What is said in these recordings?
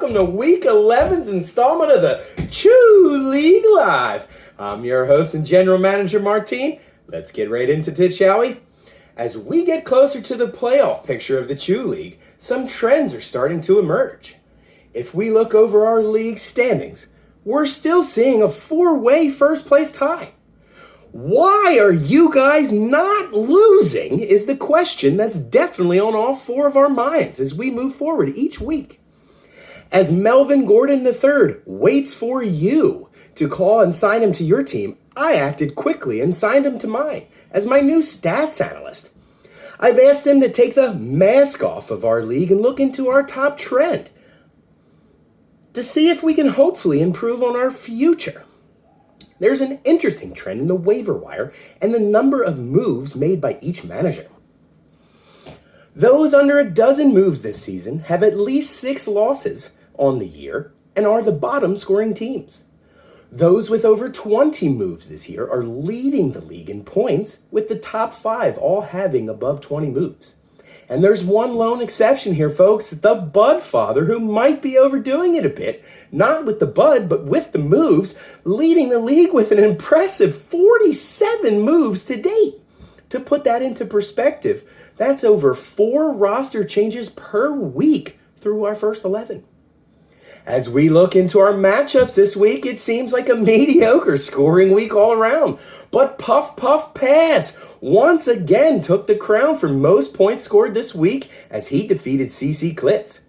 welcome to Week 11's installment of the Choo League Live. I'm your host and General Manager, Martine. Let's get right into it, shall we? As we get closer to the playoff picture of the Choo League, some trends are starting to emerge. If we look over our league standings, we're still seeing a four-way first-place tie. Why are you guys not losing is the question that's definitely on all four of our minds as we move forward each week. As Melvin Gordon III waits for you to call and sign him to your team, I acted quickly and signed him to mine as my new stats analyst. I've asked him to take the mask off of our league and look into our top trend to see if we can hopefully improve on our future. There's an interesting trend in the waiver wire and the number of moves made by each manager. Those under a dozen moves this season have at least 6 losses on the year and are the bottom scoring teams. Those with over 20 moves this year are leading the league in points, with the top 5 all having above 20 moves. And there's one lone exception here, folks, the Bud Father, who might be overdoing it a bit. Not with the Bud, but with the moves, leading the league with an impressive 47 moves to date. To put that into perspective, that's over 4 roster changes per week through our first 11. As we look into our matchups this week, it seems like a mediocre scoring week all around. But Puff Puff Pass once again took the crown for most points scored this week as he defeated CC Klitz.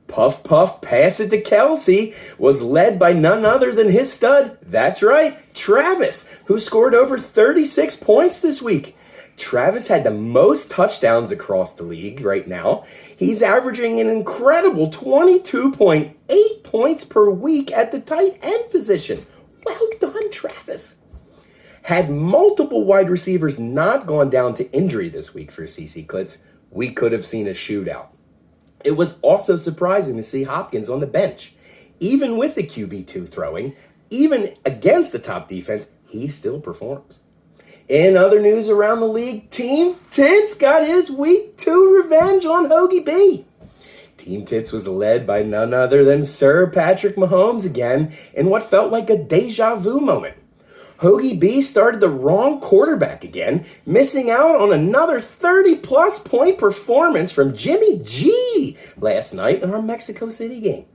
Puff Puff Pass it to Kelsey was led by none other than his stud, that's right, Travis, who scored over 36 points this week. Travis had the most touchdowns across the league right now. He's averaging an incredible 22.8 points per week at the tight end position. Well done, Travis. Had multiple wide receivers not gone down to injury this week for CC Klitz, we could have seen a shootout. It was also surprising to see Hopkins on the bench. Even with the QB2 throwing, even against the top defense, he still performs. In other news around the league, Team Tits got his Week 2 revenge on Hoagie B. Team Tits was led by none other than Sir Patrick Mahomes again in what felt like a deja vu moment. Hoagie B started the wrong quarterback again, missing out on another 30-plus point performance from Jimmy G last night in our Mexico City game.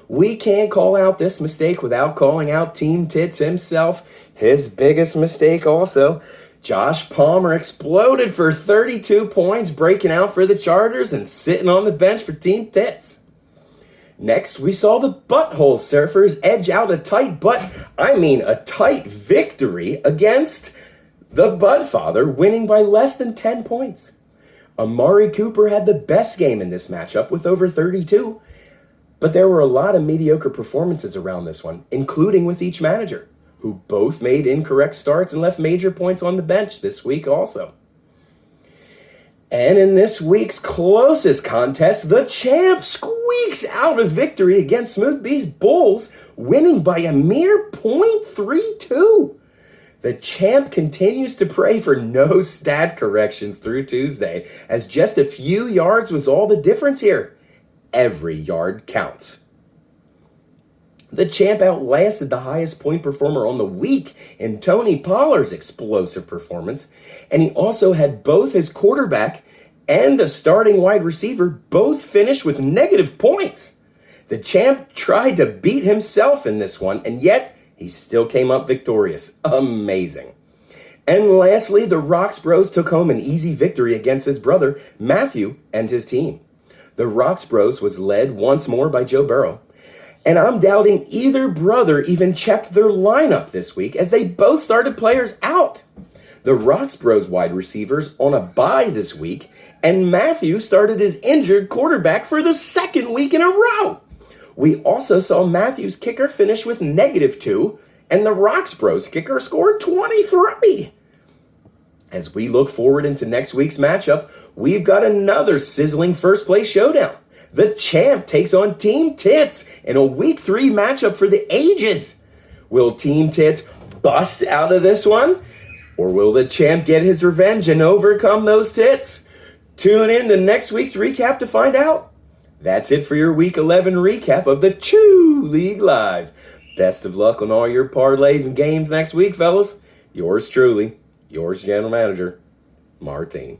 We can't call out this mistake without calling out Team Tits himself. His biggest mistake also. Josh Palmer exploded for 32 points, breaking out for the Chargers and sitting on the bench for Team Tits. Next, we saw the Butthole Surfers edge out a tight victory against the Budfather, winning by less than 10 points. Amari Cooper had the best game in this matchup with over 32, but there were a lot of mediocre performances around this one, including with each manager, who both made incorrect starts and left major points on the bench this week also. And in this week's closest contest, the champ squeaks out a victory against Smooth B's Bulls, winning by a mere .32. The champ continues to pray for no stat corrections through Tuesday, as just a few yards was all the difference here. Every yard counts. The champ outlasted the highest point performer on the week in Tony Pollard's explosive performance, and he also had both his quarterback and the starting wide receiver both finish with negative points. The champ tried to beat himself in this one, and yet he still came up victorious. Amazing. And lastly, the Rocks Bros took home an easy victory against his brother, Matthew, and his team. The Rocks Bros was led once more by Joe Burrow. And I'm doubting either brother even checked their lineup this week, as they both started players out. The Rocks Bros wide receivers on a bye this week, and Matthew started his injured quarterback for the second week in a row. We also saw Matthew's kicker finish with -2, and the Rocks Bros kicker scored 23. As we look forward into next week's matchup, we've got another sizzling first place showdown. The champ takes on Team Tits in a Week 3 matchup for the ages. Will Team Tits bust out of this one? Or will the champ get his revenge and overcome those tits? Tune in to next week's recap to find out. That's it for your Week 11 recap of the Choo League Live. Best of luck on all your parlays and games next week, fellas. Yours truly, yours general manager, Martine.